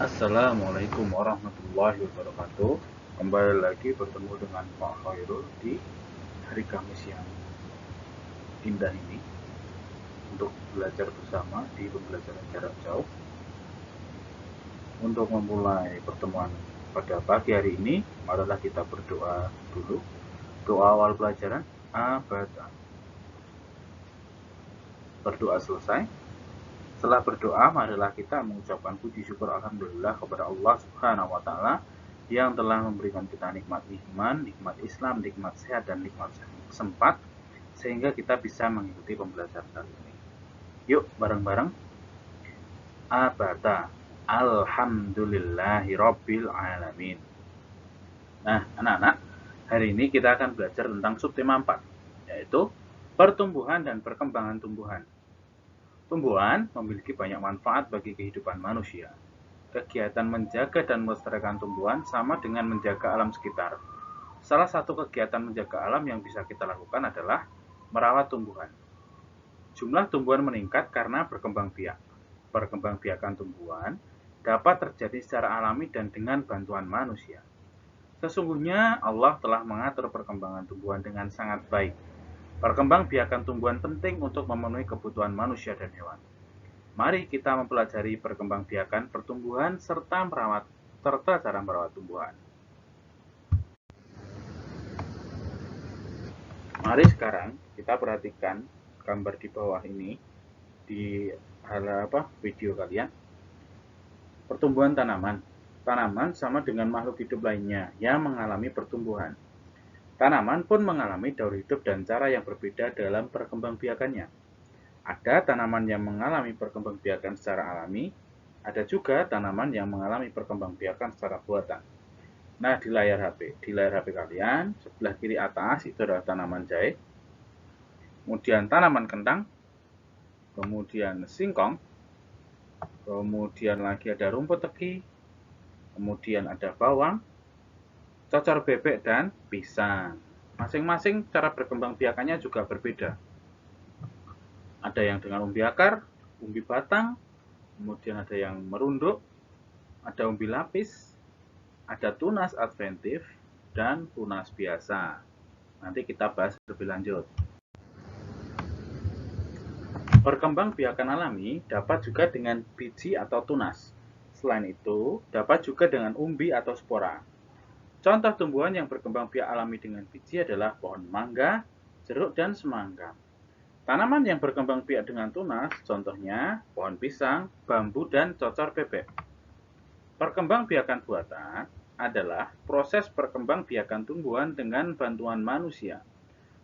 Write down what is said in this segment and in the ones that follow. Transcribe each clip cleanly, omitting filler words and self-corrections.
Assalamualaikum warahmatullahi wabarakatuh. Kembali lagi bertemu dengan Pak Khairul di hari Kamis yang indah ini untuk belajar bersama di pembelajaran jarak jauh. Untuk memulai pertemuan pada pagi hari ini, marilah kita berdoa dulu. Doa awal pelajaran Abada. Berdoa selesai. Setelah berdoa, marilah kita mengucapkan puji syukur alhamdulillah kepada Allah Subhanahu wa taala yang telah memberikan kita nikmat iman, nikmat Islam, nikmat sehat dan nikmat sempat sehingga kita bisa mengikuti pembelajaran kali ini. Yuk bareng-bareng. Abada. Alhamdulillahirabbil alamin. Nah, anak-anak, hari ini kita akan belajar tentang subtema 4, yaitu pertumbuhan dan perkembangan tumbuhan. Tumbuhan memiliki banyak manfaat bagi kehidupan manusia. Kegiatan menjaga dan melestarikan tumbuhan sama dengan menjaga alam sekitar. Salah satu kegiatan menjaga alam yang bisa kita lakukan adalah merawat tumbuhan. Jumlah tumbuhan meningkat karena berkembang biak. Perkembangbiakan tumbuhan dapat terjadi secara alami dan dengan bantuan manusia. Sesungguhnya Allah telah mengatur perkembangan tumbuhan dengan sangat baik. Perkembangbiakan tumbuhan penting untuk memenuhi kebutuhan manusia dan hewan. Mari kita mempelajari perkembangbiakan pertumbuhan serta cara merawat tumbuhan. Mari sekarang kita perhatikan gambar di bawah ini di video kalian. Pertumbuhan tanaman. Tanaman sama dengan makhluk hidup lainnya yang mengalami pertumbuhan. Tanaman pun mengalami daur hidup dan cara yang berbeda dalam perkembangbiakannya. Ada tanaman yang mengalami perkembangbiakan secara alami, ada juga tanaman yang mengalami perkembangbiakan secara buatan. Nah, di layar HP kalian, sebelah kiri atas itu adalah tanaman jahe, kemudian tanaman kentang, kemudian singkong, kemudian lagi ada rumput teki, kemudian ada bawang, cocor bebek dan pisang. Masing-masing cara berkembangbiakannya juga berbeda. Ada yang dengan umbi akar, umbi batang, kemudian ada yang merunduk, ada umbi lapis, ada tunas adventif, dan tunas biasa. Nanti kita bahas lebih lanjut. Perkembangbiakan alami dapat juga dengan biji atau tunas. Selain itu, dapat juga dengan umbi atau spora. Contoh tumbuhan yang berkembang biak alami dengan biji adalah pohon mangga, jeruk, dan semangka. Tanaman yang berkembang biak dengan tunas, contohnya pohon pisang, bambu, dan cocor bebek. Perkembangbiakan buatan adalah proses perkembangbiakan tumbuhan dengan bantuan manusia.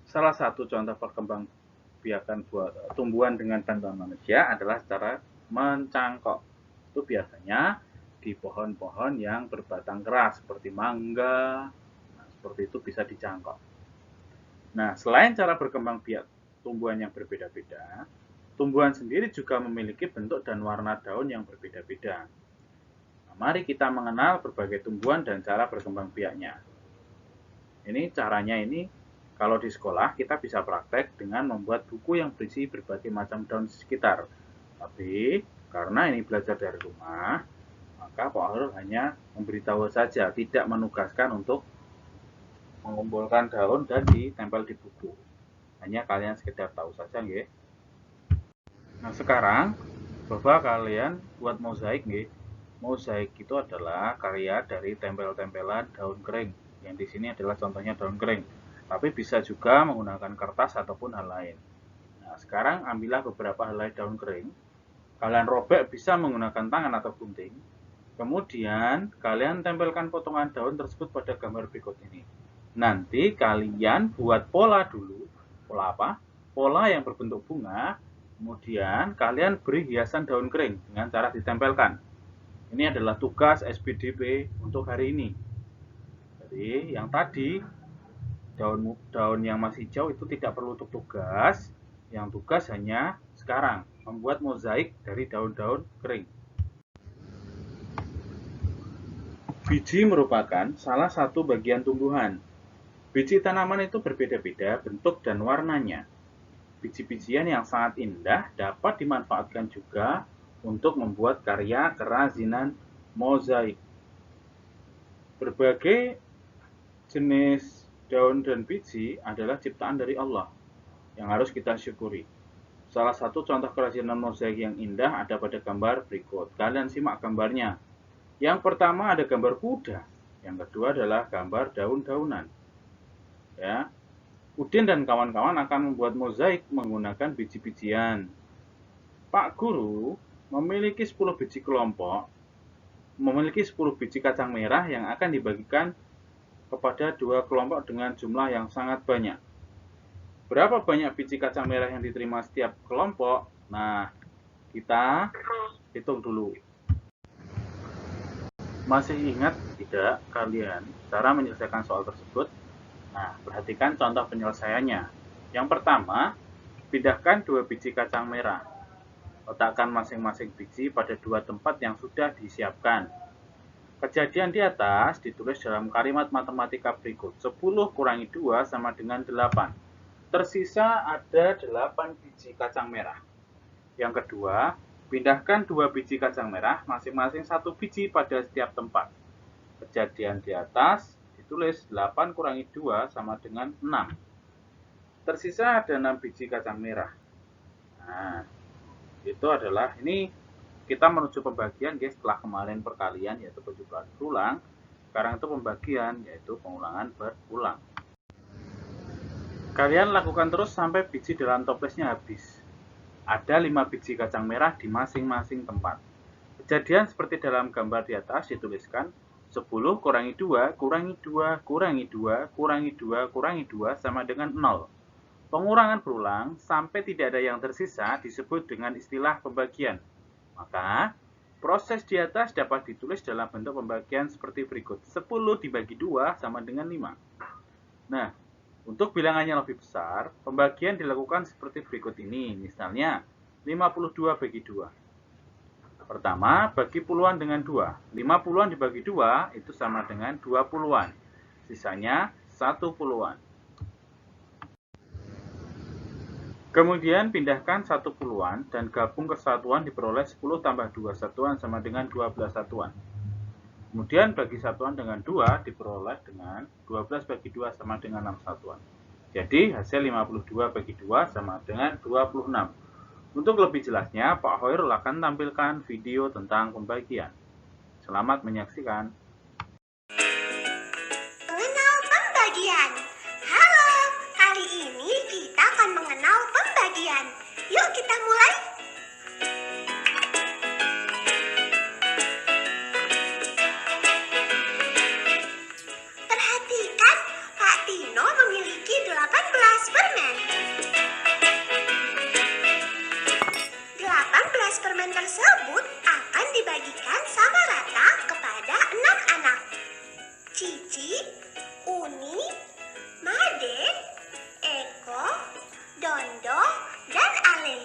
Salah satu contoh perkembangbiakan tumbuhan dengan bantuan manusia adalah secara mencangkok. Itu biasanya di pohon-pohon yang berbatang keras seperti mangga. Nah, seperti itu bisa dicangkok. Nah, selain cara berkembang biak tumbuhan yang berbeda-beda, tumbuhan sendiri juga memiliki bentuk dan warna daun yang berbeda-beda. Nah, mari kita mengenal berbagai tumbuhan dan cara berkembang biaknya. Ini caranya kalau di sekolah kita bisa praktek dengan membuat buku yang berisi berbagai macam daun sekitar. Tapi karena ini belajar dari rumah, maka Pak Harul hanya memberitahu saja, tidak menugaskan untuk mengumpulkan daun dan ditempel di buku. Hanya kalian sekedar tahu saja, nggih. Nah, sekarang Bapak kalian buat mozaik, nggih. Mozaik itu adalah karya dari tempel-tempelan daun kering. Yang di sini adalah contohnya daun kering. Tapi bisa juga menggunakan kertas ataupun hal lain. Nah, sekarang ambillah beberapa helai daun kering. Kalian robek bisa menggunakan tangan atau gunting. Kemudian kalian tempelkan potongan daun tersebut pada gambar berikut ini. Nanti kalian buat pola dulu. Pola apa? Pola yang berbentuk bunga. Kemudian kalian beri hiasan daun kering dengan cara ditempelkan. Ini adalah tugas SPDP untuk hari ini. Jadi yang tadi daun yang masih hijau itu tidak perlu untuk tugas. Yang tugas hanya sekarang membuat mozaik dari daun-daun kering. Biji merupakan salah satu bagian tumbuhan. Biji tanaman itu berbeda-beda bentuk dan warnanya. Biji-bijian yang sangat indah dapat dimanfaatkan juga untuk membuat karya kerajinan mozaik. Berbagai jenis daun dan biji adalah ciptaan dari Allah yang harus kita syukuri. Salah satu contoh kerajinan mozaik yang indah ada pada gambar berikut. Kalian simak gambarnya. Yang pertama ada gambar kuda, yang kedua adalah gambar daun-daunan. Ya, Udin dan kawan-kawan akan membuat mozaik menggunakan biji-bijian. Pak Guru memiliki 10 biji kelompok, memiliki 10 biji kacang merah yang akan dibagikan kepada 2 kelompok dengan jumlah yang sangat banyak. Berapa banyak biji kacang merah yang diterima setiap kelompok? Nah, kita hitung dulu. Masih ingat tidak kalian cara menyelesaikan soal tersebut? Nah, perhatikan contoh penyelesaiannya. Yang pertama, pindahkan 2 biji kacang merah. Letakkan masing-masing biji pada 2 tempat yang sudah disiapkan. Kejadian di atas ditulis dalam kalimat matematika berikut. 10 kurangi 2 sama dengan 8. Tersisa ada 8 biji kacang merah. Yang kedua, pindahkan 2 biji kacang merah, masing-masing 1 biji pada setiap tempat. Kejadian di atas ditulis 8 kurangi 2 sama dengan 6. Tersisa ada 6 biji kacang merah. Nah, itu adalah, ini kita menuju pembagian guys, setelah kemarin perkalian yaitu penjumlahan berulang. Sekarang itu pembagian yaitu pengulangan berulang. Kalian lakukan terus sampai biji dalam toplesnya habis. Ada 5 biji kacang merah di masing-masing tempat. Kejadian seperti dalam gambar di atas dituliskan 10 kurangi 2 kurangi 2 kurangi 2 kurangi 2 kurangi 2 sama dengan 0. Pengurangan berulang sampai tidak ada yang tersisa disebut dengan istilah pembagian. Maka, proses di atas dapat ditulis dalam bentuk pembagian seperti berikut. 10 dibagi 2 sama dengan 5. Nah, untuk bilangannya lebih besar, pembagian dilakukan seperti berikut ini. Misalnya, 52 bagi 2. Pertama, bagi puluhan dengan 2. 5 puluhan dibagi 2 itu sama dengan 2 puluhan. Sisanya 1 puluhan. Kemudian pindahkan 1 puluhan dan gabung ke satuan diperoleh 10 tambah 2 satuan sama dengan 12 satuan. Kemudian bagi satuan dengan 2 diperoleh dengan 12 bagi 2 sama dengan 6 satuan. Jadi hasil 52 bagi 2 sama dengan 26. Untuk lebih jelasnya, Pak Hoirul akan tampilkan video tentang pembagian. Selamat menyaksikan. Mengenal pembagian. Halo, kali ini kita akan mengenal pembagian. Yuk kita mulai. Perhatikan, Pak Tino memiliki 18 permen. 18 permen tersebut akan dibagikan sama rata kepada 6 anak. Cici, Uni, Made, Eko, Dondo, dan Ale.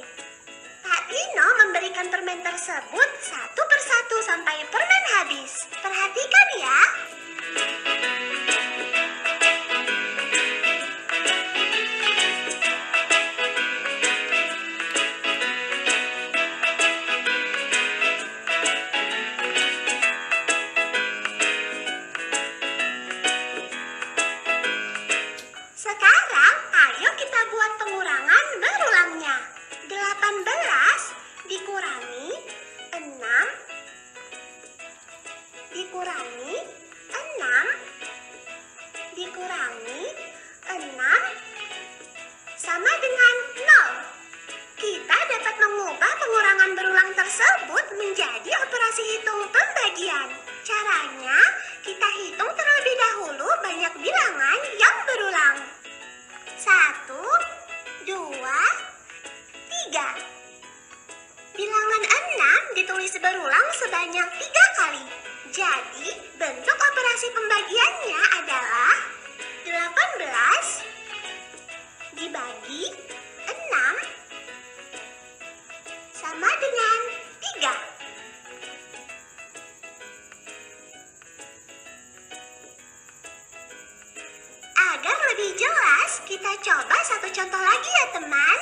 satu contoh lagi ya teman.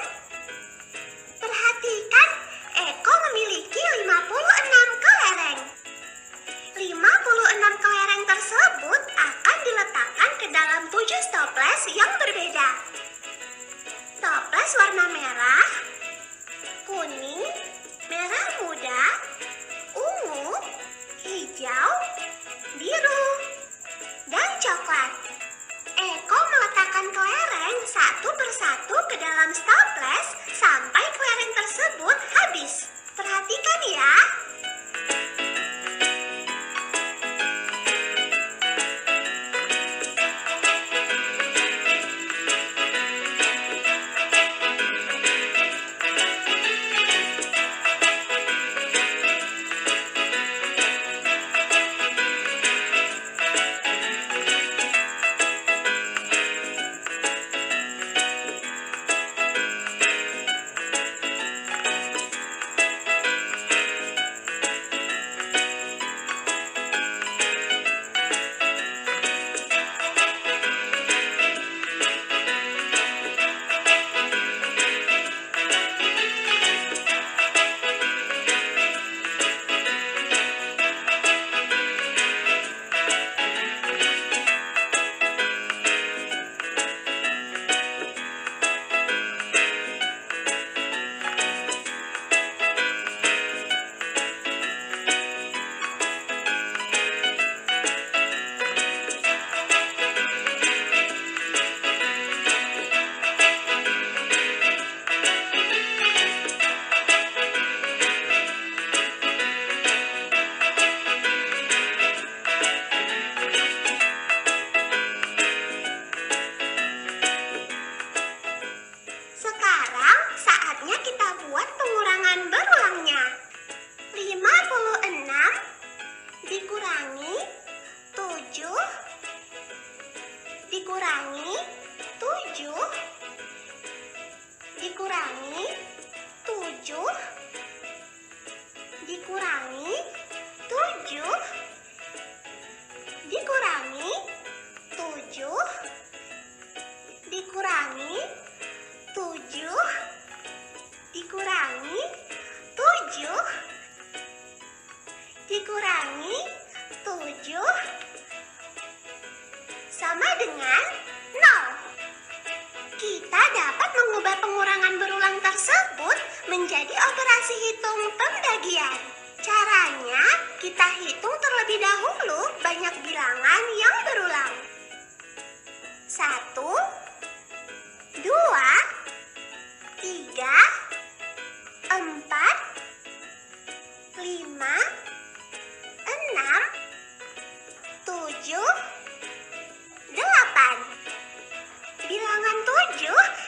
Perhatikan, Eko memiliki 56 kelereng. 56 kelereng tersebut akan diletakkan ke dalam 7 toples yang berbeda. Toples warna merah, kuning, merah muda, ungu, hijau, biru, dan coklat. Eko meletakkan kelereng satu persatu ke dalam toples sampai kelereng tersebut habis. Perhatikan ya. Sekarang saatnya kita buat pengurangan berulangnya. 56 dikurangi 7 dikurangi 7 dikurangi 7 dikurangi 7 dikurangi 7 dikurangi 7 dikurangi 7 dikurangi 7 sama dengan 0. Kita dapat mengubah pengurangan berulang tersebut menjadi operasi hitung pembagian. Caranya, kita hitung terlebih dahulu banyak bilangan yang berulang. 1, 2, 3, 4, 5, 6, 7, 8. Bilangan 7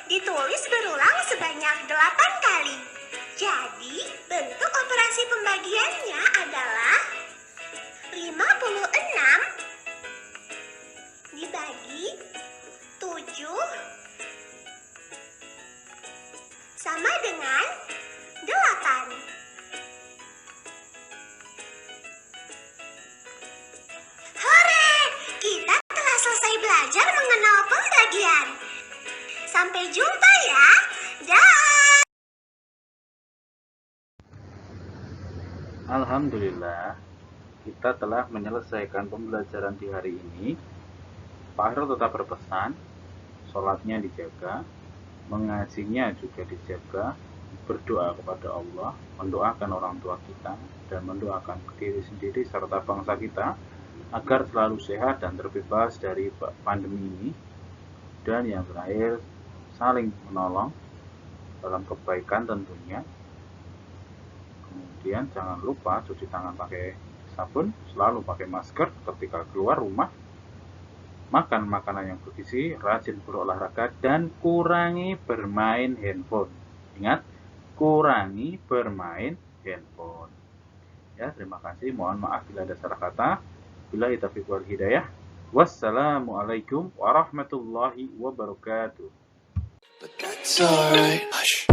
ditulis berulang sebanyak 8 kali. Jadi, bentuk operasi pembagiannya adalah 56 dibagi 7 sama dengan 8. Hore! Kita telah selesai belajar mengenal pembagian. Sampai jumpa ya. Dah. Alhamdulillah, kita telah menyelesaikan pembelajaran di hari ini. Pak Hairul tetap berpesan, sholatnya dijaga, mengajinya juga dijaga, berdoa kepada Allah, mendoakan orang tua kita, dan mendoakan diri sendiri serta bangsa kita agar selalu sehat dan terbebas dari pandemi ini. Dan yang terakhir, saling menolong dalam kebaikan tentunya. Kemudian jangan lupa cuci tangan pakai sabun, selalu pakai masker ketika keluar rumah, makan makanan yang bergizi, rajin berolahraga, dan kurangi bermain handphone. Ingat, kurangi bermain handphone. Ya, terima kasih. Mohon maaf bila ada salah kata. Billahi taufiq wal hidayah. Wassalamualaikum warahmatullahi wabarakatuh. But that's alright. Hush.